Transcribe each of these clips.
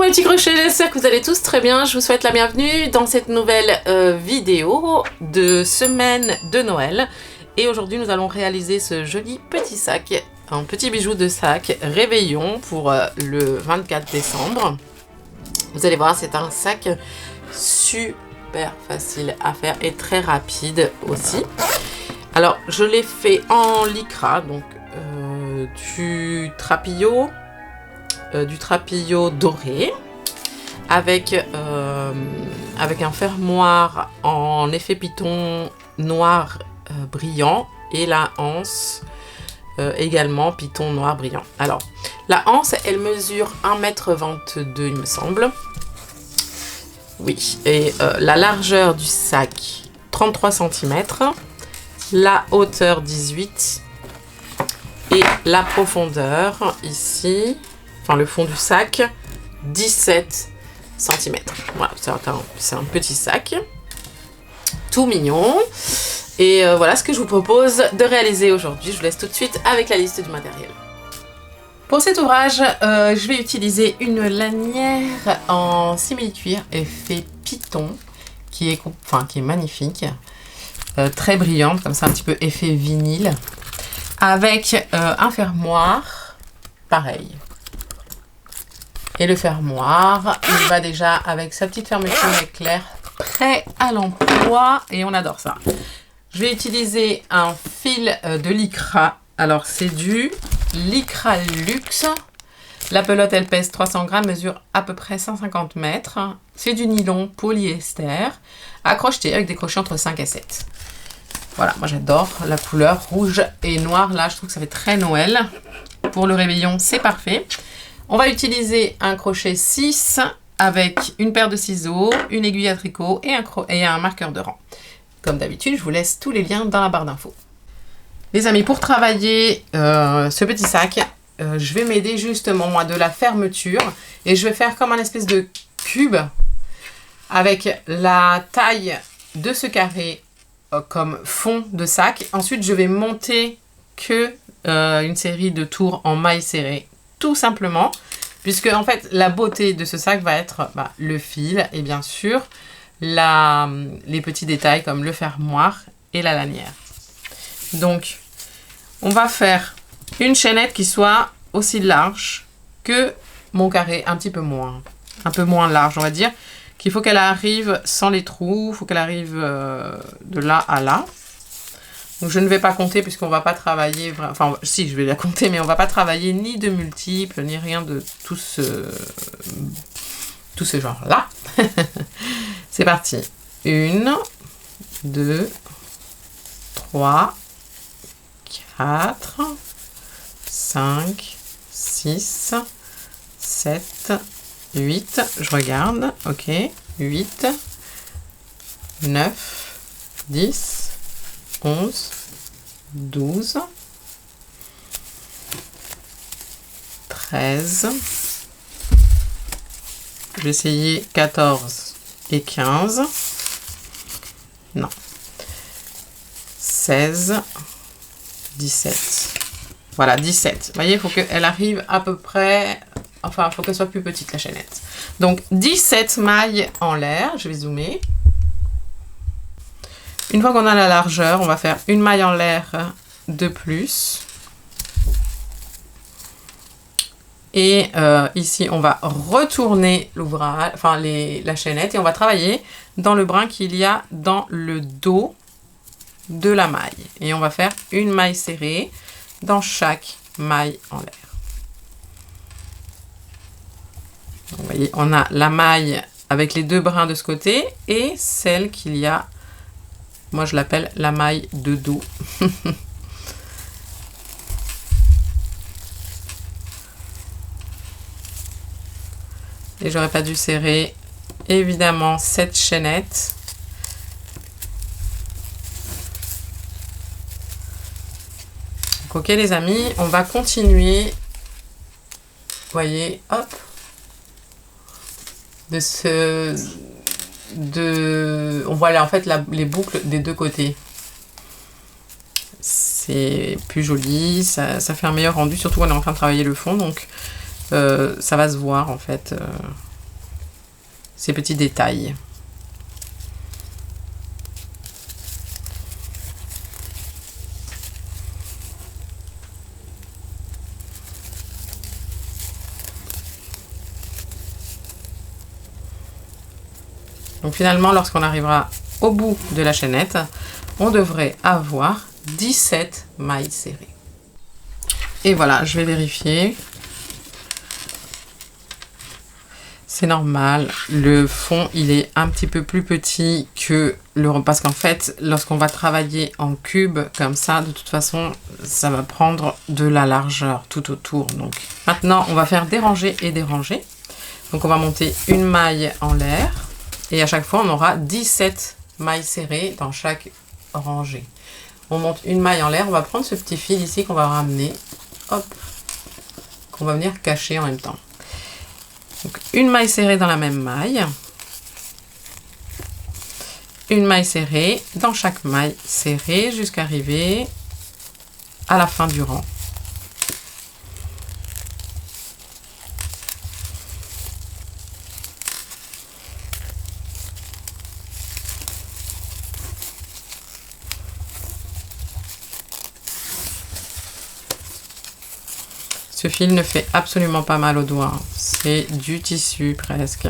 mes petits crochets, j'espère que vous allez tous très bien. Je vous souhaite la bienvenue dans cette nouvelle vidéo de semaine de Noël. Et aujourd'hui, nous allons réaliser ce joli petit sac, un petit bijou de sac réveillon pour le 24 décembre. Vous allez voir, c'est un sac super facile à faire et très rapide aussi. Alors, je l'ai fait en lycra, donc du trapillo doré avec un fermoir en effet python noir brillant et la anse également python noir brillant. Alors la anse, elle mesure 1,22 m il me semble. Oui, et la largeur du sac 33 cm, la hauteur 18 et la profondeur ici, enfin le fond du sac, 17 cm. Voilà, c'est un petit sac, tout mignon. Et voilà ce que je vous propose de réaliser aujourd'hui. Je vous laisse tout de suite avec la liste du matériel. Pour cet ouvrage, je vais utiliser une lanière en simili-cuir effet python, qui est magnifique, très brillante, comme ça un petit peu effet vinyle, avec un fermoir, pareil. Et le fermoir, il va déjà avec sa petite fermeture éclair, prêt à l'emploi, et on adore ça. Je vais utiliser un fil de lycra. Alors c'est du lycra luxe. La pelote, elle pèse 300 grammes, mesure à peu près 150 mètres. C'est du nylon polyester à crocheter avec des crochets entre 5 et 7. Voilà, moi j'adore la couleur rouge et noir. Là, je trouve que ça fait très Noël. Pour le réveillon, c'est parfait. On va utiliser un crochet 6 avec une paire de ciseaux, une aiguille à tricot et un marqueur de rang. Comme d'habitude, je vous laisse tous les liens dans la barre d'infos. Les amis, pour travailler ce petit sac, je vais m'aider justement moi de la fermeture et je vais faire comme un espèce de cube avec la taille de ce carré comme fond de sac. Ensuite, je vais monter une série de tours en mailles serrées, tout simplement, puisque en fait la beauté de ce sac va être le fil et bien sûr les petits détails comme le fermoir et la lanière. Donc on va faire une chaînette qui soit aussi large que mon carré, un peu moins large, on va dire, qu'il faut qu'elle arrive sans les trous, il faut qu'elle arrive de là à là. Donc je ne vais pas compter puisqu'on va pas travailler, enfin si je vais la compter, mais on va pas travailler ni de multiples, ni rien de tout ce genre là. C'est parti. 1, 2, 3, 4, 5, 6, 7, 8. Je regarde. Ok. 8, 9, 10, 11, 12, 13. Je vais essayer 14 et 15. Non. 16, 17. Voilà, 17. Vous voyez, il faut qu'elle arrive à peu près... Enfin, il faut qu'elle soit plus petite, la chaînette. Donc, 17 mailles en l'air. Je vais zoomer. Une fois qu'on a la largeur, on va faire une maille en l'air de plus. Et ici, on va retourner l'ouvrage, enfin la chaînette, et on va travailler dans le brin qu'il y a dans le dos de la maille. Et on va faire une maille serrée dans chaque maille en l'air. Vous voyez, on a la maille avec les deux brins de ce côté et celle qu'il y a, moi je l'appelle la maille de dos. Et j'aurais pas dû serrer évidemment cette chaînette. Donc, ok les amis, on va continuer. Vous voyez, hop. On voit là en fait les boucles des deux côtés. C'est plus joli, ça fait un meilleur rendu, surtout on est en train de travailler le fond, donc ça va se voir en fait ces petits détails. Donc finalement, lorsqu'on arrivera au bout de la chaînette, on devrait avoir 17 mailles serrées. Et voilà, je vais vérifier. C'est normal, le fond il est un petit peu plus petit que le rond, parce qu'en fait lorsqu'on va travailler en cube comme ça, de toute façon ça va prendre de la largeur tout autour. Donc maintenant on va faire des rangées et des rangées. Donc on va monter une maille en l'air et à chaque fois on aura 17 mailles serrées dans chaque rangée. On monte une maille en l'air, on va prendre ce petit fil ici qu'on va ramener, hop, qu'on va venir cacher en même temps. Donc une maille serrée dans la même maille, une maille serrée dans chaque maille serrée jusqu'à arriver à la fin du rang. Ce fil ne fait absolument pas mal aux doigts, c'est du tissu presque.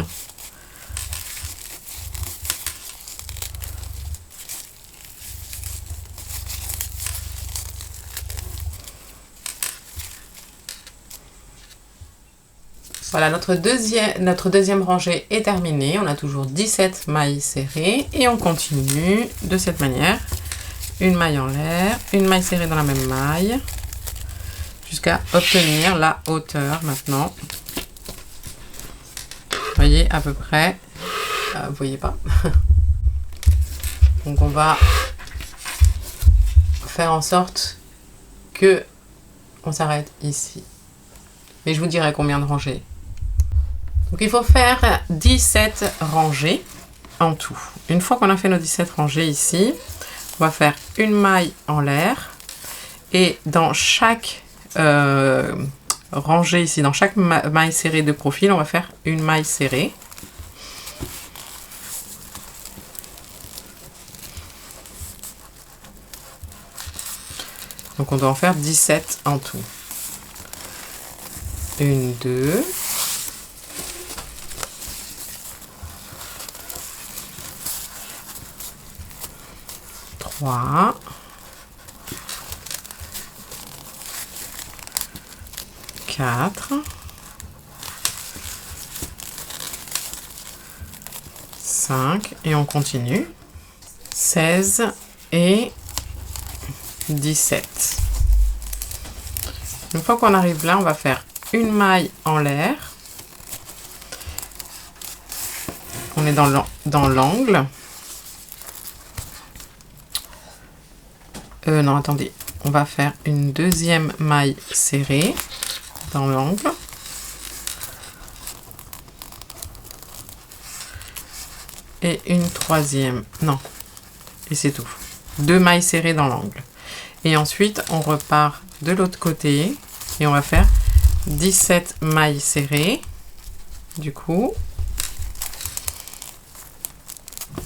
Voilà, notre deuxième rangée est terminée. On a toujours 17 mailles serrées et on continue de cette manière. Une maille en l'air, une maille serrée dans la même maille, jusqu'à obtenir la hauteur maintenant. Vous voyez à peu près, vous voyez pas. Donc on va faire en sorte que on s'arrête ici. Mais je vous dirai combien de rangées. Donc il faut faire 17 rangées en tout. Une fois qu'on a fait nos 17 rangées ici, on va faire une maille en l'air et dans chaque rangée ici, dans chaque maille serrée de profil, on va faire une maille serrée. Donc on doit en faire 17 en tout. 1, 2, 3, 4, 5 et on continue. 16 et 17. Une fois qu'on arrive là, on va faire une maille en l'air. On est dans l'angle. Non, attendez. On va faire une deuxième maille serrée dans l'angle. Et une troisième. Non. Et c'est tout. 2 mailles serrées dans l'angle. Et ensuite, on repart de l'autre côté. Et on va faire 17 mailles serrées. Du coup,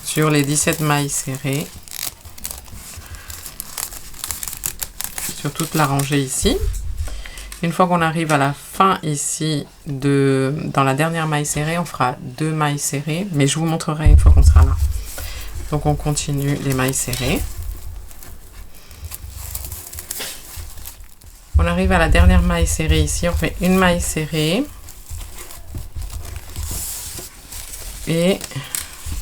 sur les 17 mailles serrées, sur toute la rangée ici. Une fois qu'on arrive à la fin ici, dans la dernière maille serrée, on fera 2 mailles serrées, mais je vous montrerai une fois qu'on sera là. Donc on continue les mailles serrées. On arrive à la dernière maille serrée ici, on fait une maille serrée et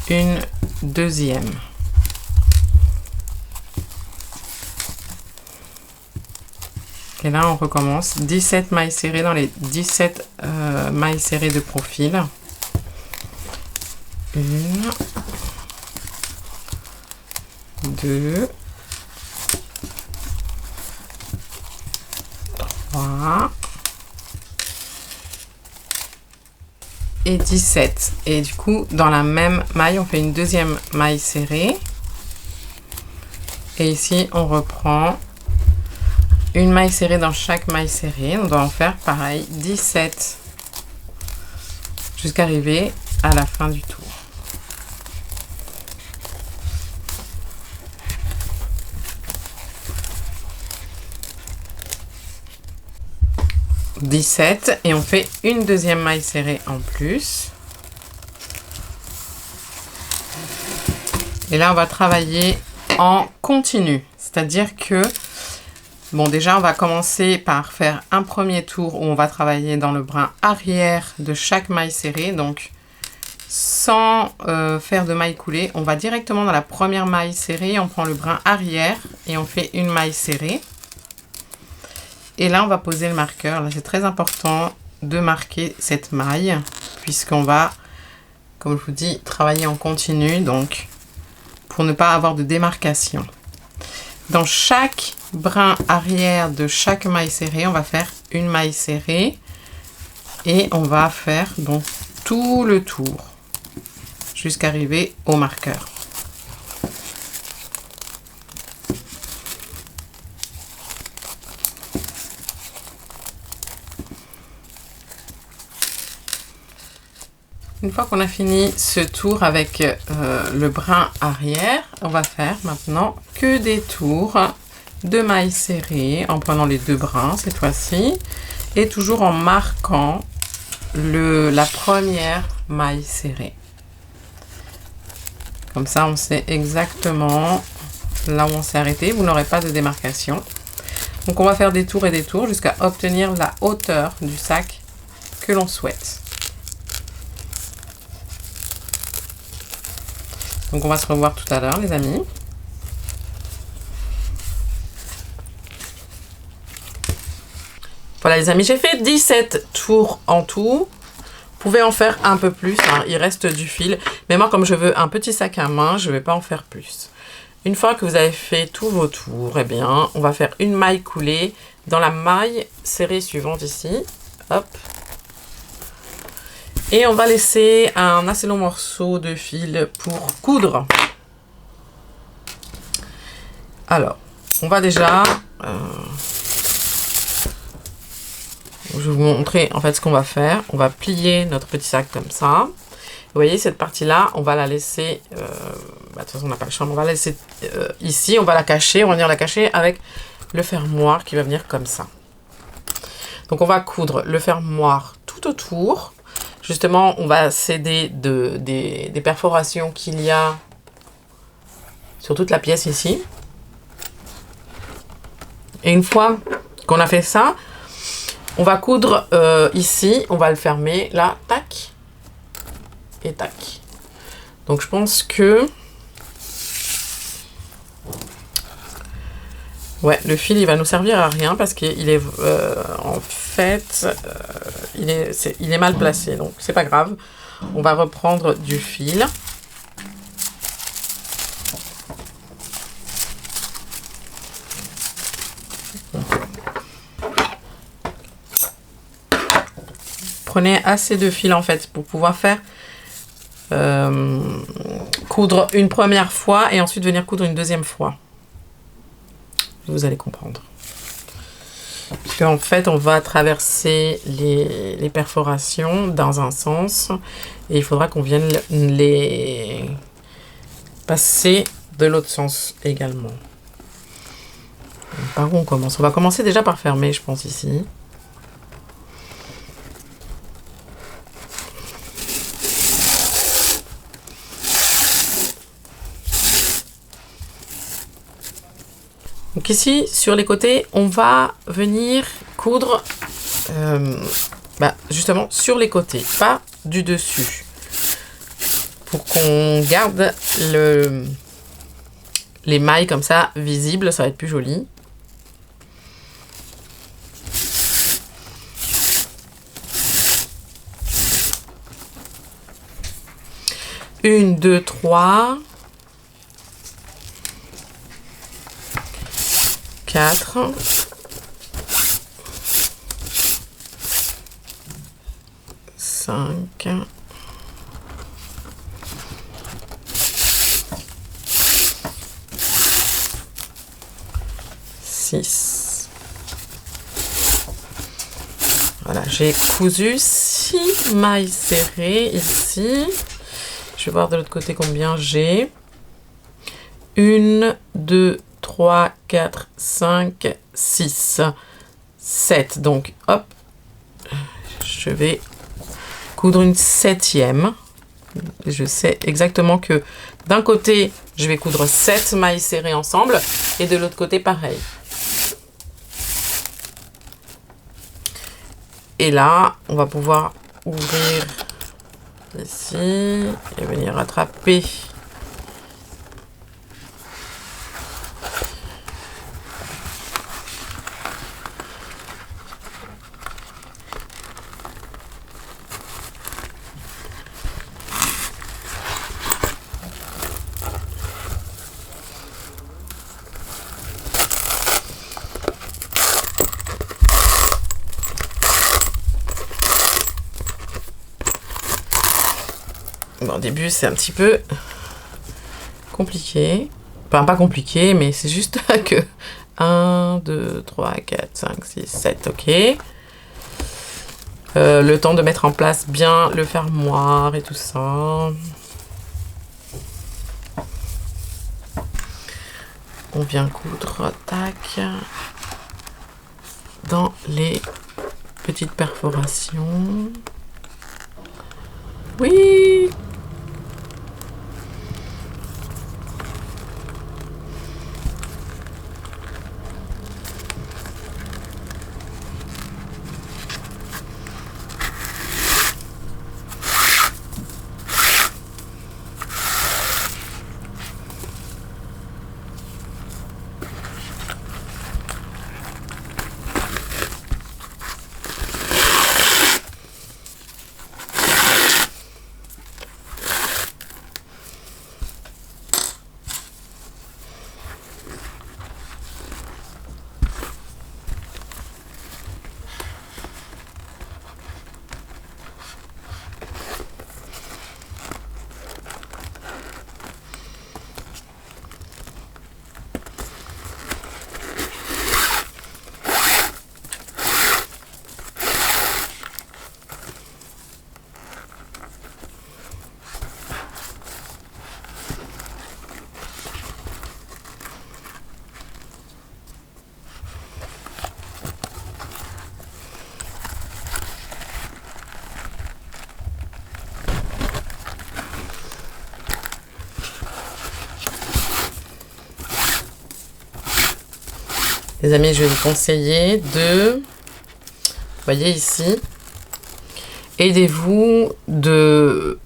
une deuxième. Et là, on recommence 17 mailles serrées dans les 17 mailles serrées de profil. 1, 2, 3 et 17. Et du coup, dans la même maille, on fait une deuxième maille serrée. Et ici, on reprend une maille serrée dans chaque maille serrée. On doit en faire pareil 17 jusqu'à arriver à la fin du tour. « 17 » et on fait une deuxième maille serrée en plus. Et là, on va travailler en continu. C'est-à-dire que, bon, déjà, on va commencer par faire un premier tour où on va travailler dans le brin arrière de chaque maille serrée. Donc, sans faire de maille coulée, on va directement dans la première maille serrée. On prend le brin arrière et on fait une maille serrée. Et là, on va poser le marqueur. Là, c'est très important de marquer cette maille puisqu'on va, comme je vous dis, travailler en continu. Donc, pour ne pas avoir de démarcation. Dans chaque brin arrière de chaque maille serrée, on va faire une maille serrée et on va faire donc tout le tour jusqu'à arriver au marqueur. Une fois qu'on a fini ce tour avec le brin arrière, on va faire maintenant que des tours de mailles serrées en prenant les deux brins cette fois-ci et toujours en marquant la première maille serrée. Comme ça, on sait exactement là où on s'est arrêté. Vous n'aurez pas de démarcation. Donc, on va faire des tours et des tours jusqu'à obtenir la hauteur du sac que l'on souhaite. Donc, on va se revoir tout à l'heure, les amis. Voilà, les amis, j'ai fait 17 tours en tout. Vous pouvez en faire un peu plus, hein, il reste du fil. Mais moi, comme je veux un petit sac à main, je ne vais pas en faire plus. Une fois que vous avez fait tous vos tours, eh bien, on va faire une maille coulée dans la maille serrée suivante ici. Hop. Et on va laisser un assez long morceau de fil pour coudre. Alors, on va déjà... je vais vous montrer en fait ce qu'on va faire. On va plier notre petit sac comme ça. Vous voyez, cette partie-là, on va la laisser... de toute façon, on n'a pas le choix. On va la laisser ici. On va la cacher. On va venir la cacher avec le fermoir qui va venir comme ça. Donc, on va coudre le fermoir tout autour. Justement, on va s'aider des perforations qu'il y a sur toute la pièce ici. Et une fois qu'on a fait ça, on va coudre ici. On va le fermer là, tac et tac. Donc, je pense que... ouais, le fil, il va nous servir à rien parce qu'il est en fait, il est mal placé. Donc, c'est pas grave. On va reprendre du fil. Prenez assez de fil en fait pour pouvoir faire coudre une première fois et ensuite venir coudre une deuxième fois. Vous allez comprendre. Parce qu'en fait, on va traverser les perforations dans un sens et il faudra qu'on vienne les passer de l'autre sens également. Donc, par où on commence? On va commencer déjà par fermer, je pense, ici. Donc ici, sur les côtés, on va venir coudre justement sur les côtés, pas du dessus. Pour qu'on garde les mailles comme ça visibles, ça va être plus joli. Une, deux, trois... 4, 5, 6. voilà, j'ai cousu 6 mailles serrées ici. Je vais voir de l'autre côté combien j'ai. 1, 2, 3, 4, 5, 6, 7. Donc, hop, je vais coudre une 7e. Je sais exactement que d'un côté, je vais coudre 7 mailles serrées ensemble et de l'autre côté, pareil. Et là, on va pouvoir ouvrir ici et venir rattraper Bon, au début, c'est un petit peu compliqué. Enfin, pas compliqué, mais c'est juste que 1, 2, 3, 4, 5, 6, 7, ok. Le temps de mettre en place bien le fermoir et tout ça. On vient coudre, tac, dans les petites perforations. Oui! Les amis, je vais vous conseiller de, vous voyez ici, aidez-vous de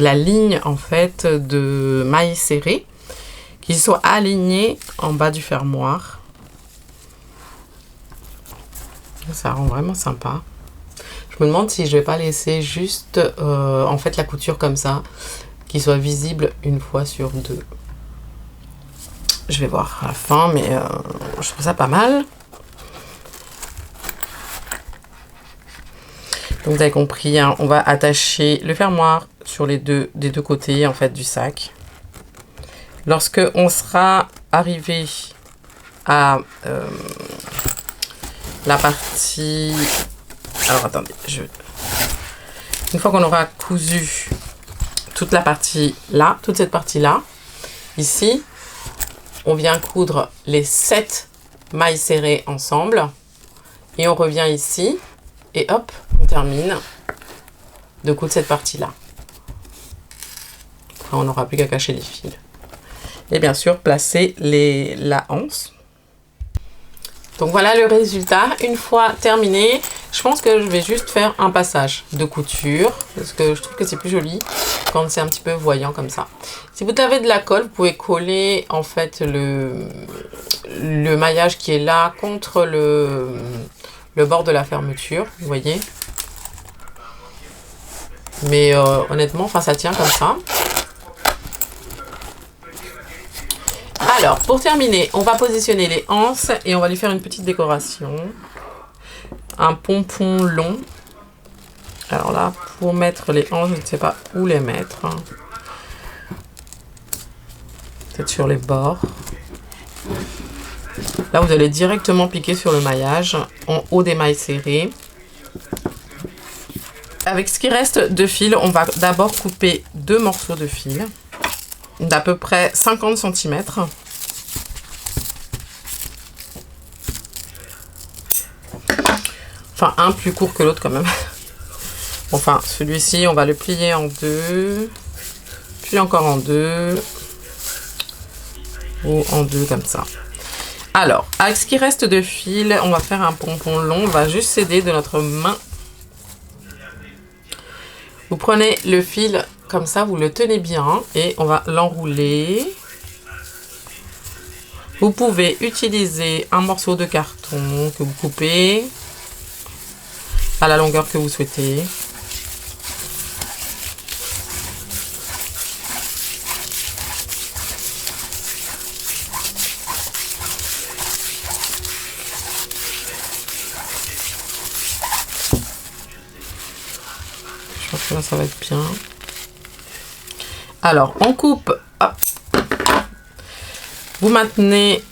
la ligne en fait de mailles serrées qui soit alignée en bas du fermoir. Ça rend vraiment sympa. Je me demande si je vais pas laisser juste en fait la couture comme ça, qui soit visible une fois sur deux. Je vais voir à la fin, mais je trouve ça pas mal. Donc vous avez compris, hein, on va attacher le fermoir sur des deux côtés en fait du sac. Lorsque on sera arrivé à la partie... Alors attendez, une fois qu'on aura cousu toute la partie là, toute cette partie là, ici, on vient coudre les 7 mailles serrées ensemble et on revient ici et hop, on termine de coudre cette partie là. Après, on n'aura plus qu'à cacher les fils. Et bien sûr, placer la anse. Donc voilà le résultat. Une fois terminé, je pense que je vais juste faire un passage de couture parce que je trouve que c'est plus joli quand c'est un petit peu voyant comme ça. Si vous avez de la colle, vous pouvez coller en fait le maillage qui est là contre le bord de la fermeture, vous voyez. Mais honnêtement, enfin ça tient comme ça. Alors, pour terminer, on va positionner les anses et on va lui faire une petite décoration. Un pompon long. Alors là, pour mettre les anses, je ne sais pas où les mettre. Peut-être sur les bords. Là, vous allez directement piquer sur le maillage en haut des mailles serrées. Avec ce qui reste de fil, on va d'abord couper 2 morceaux de fil d'à peu près 50 cm. Enfin, un plus court que l'autre quand même. Enfin, celui-ci, on va le plier en 2, puis encore en 2, ou en 2 comme ça. Alors, avec ce qui reste de fil, on va faire un pompon long. On va juste s'aider de notre main. Vous prenez le fil comme ça, vous le tenez bien et on va l'enrouler. Vous pouvez utiliser un morceau de carton que vous coupez à la longueur que vous souhaitez. Je pense que là ça va être bien. Alors on coupe, hop. Vous maintenez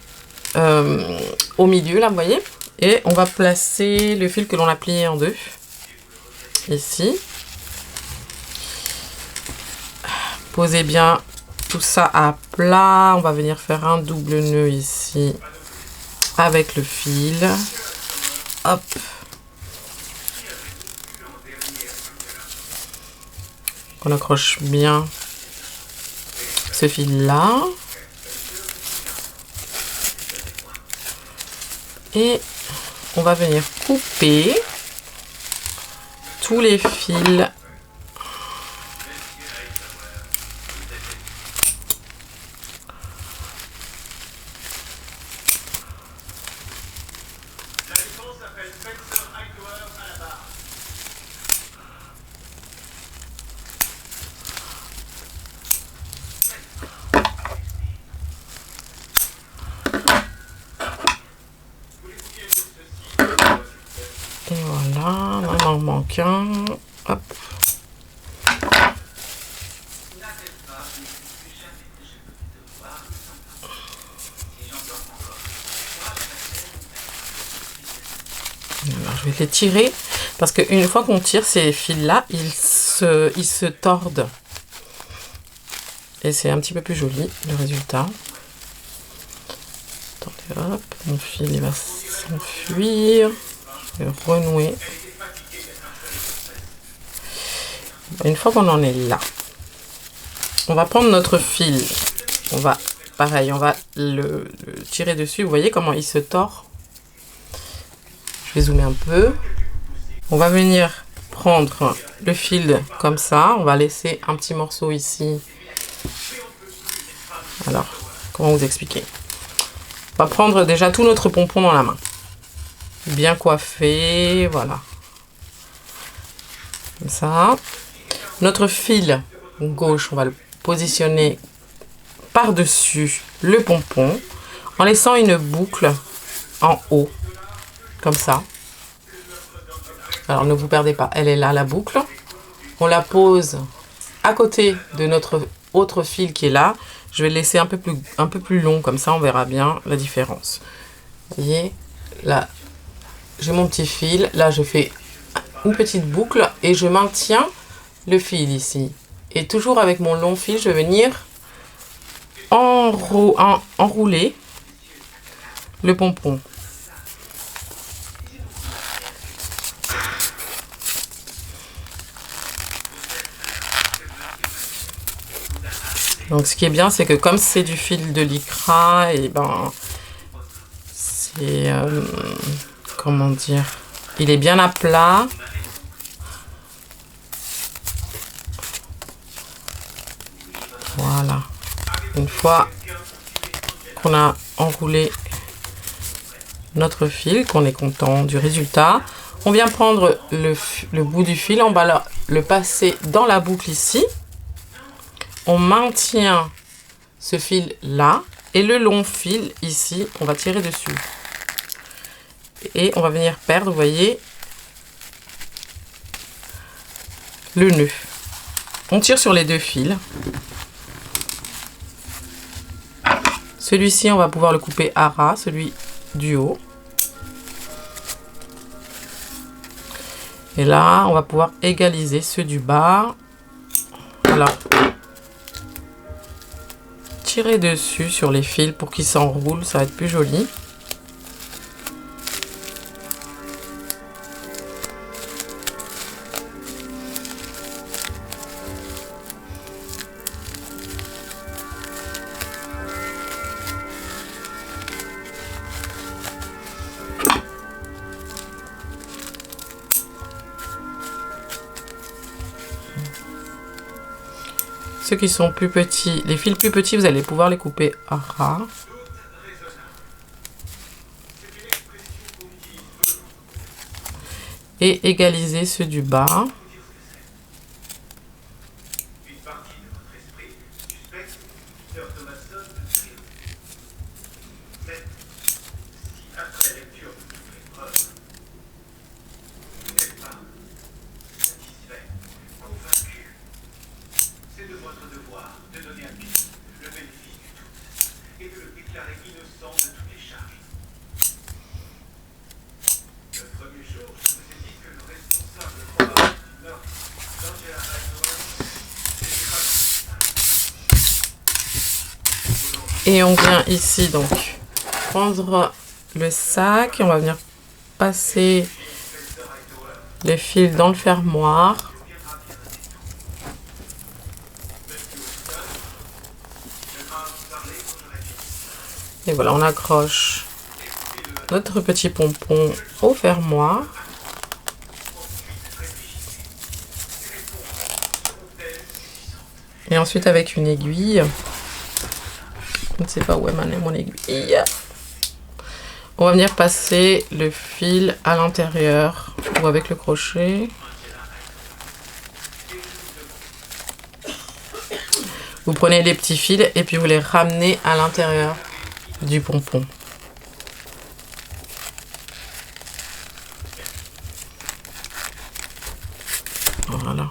au milieu là, vous voyez, et on va placer le fil que l'on a plié en 2 ici. Posez bien tout ça à plat. On va venir faire un double nœud ici avec le fil. Hop. On accroche bien ce fil là. Et on va venir couper tous les fils . Et voilà, là, il en manque un. Hop. Alors, je vais les tirer parce qu'une fois qu'on tire ces fils-là, ils se tordent. Et c'est un petit peu plus joli le résultat. Attendez, hop, mon fil il va s'enfuir. Je vais renouer. Une fois qu'on en est là, on va prendre notre fil. On va, pareil, on va le tirer dessus. Vous voyez comment il se tord? Je vais zoomer un peu. On va venir prendre le fil comme ça. On va laisser un petit morceau ici. Alors, comment vous expliquer? On va prendre déjà tout notre pompon dans la main. Bien coiffé, voilà. Comme ça. Notre fil gauche, on va le positionner par-dessus le pompon en laissant une boucle en haut, comme ça. Alors ne vous perdez pas, elle est là la boucle. On la pose à côté de notre autre fil qui est là. Je vais le laisser un peu plus long, comme ça on verra bien la différence. Vous voyez, là j'ai mon petit fil, là je fais une petite boucle et je maintiens le fil ici. Et toujours avec mon long fil, je vais venir enrouler le pompon. Donc ce qui est bien, c'est que comme c'est du fil de lycra, et ben c'est comment dire, il est bien à plat. Voilà. Une fois qu'on a enroulé notre fil, qu'on est content du résultat, on vient prendre le bout du fil, on va le passer dans la boucle ici. On maintient ce fil là et le long fil ici, on va tirer dessus. Et on va venir perdre, vous voyez, le nœud. On tire sur les deux fils. Celui-ci, on va pouvoir le couper à ras. Celui du haut. Et là, on va pouvoir égaliser ceux du bas. Alors, tirer dessus sur les fils pour qu'ils s'enroulent, ça va être plus joli. Ceux qui sont plus petits, les fils plus petits, vous allez pouvoir les couper à ras. Et égaliser ceux du bas. Et on vient ici donc prendre le sac et on va venir passer les fils dans le fermoir. Et voilà, on accroche notre petit pompon au fermoir. Et ensuite avec une aiguille, je ne sais pas où est mon aiguille, on va venir passer le fil à l'intérieur ou avec le crochet. Vous prenez les petits fils et puis vous les ramenez à l'intérieur du pompon. Voilà.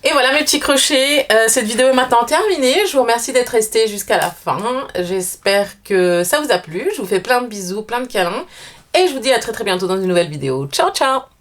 Et voilà mes petits crochets, cette vidéo est maintenant terminée. Je vous remercie d'être resté jusqu'à la fin. J'espère que ça vous a plu. Je vous fais plein de bisous, plein de câlins. Et je vous dis à très bientôt dans une nouvelle vidéo. Ciao ciao!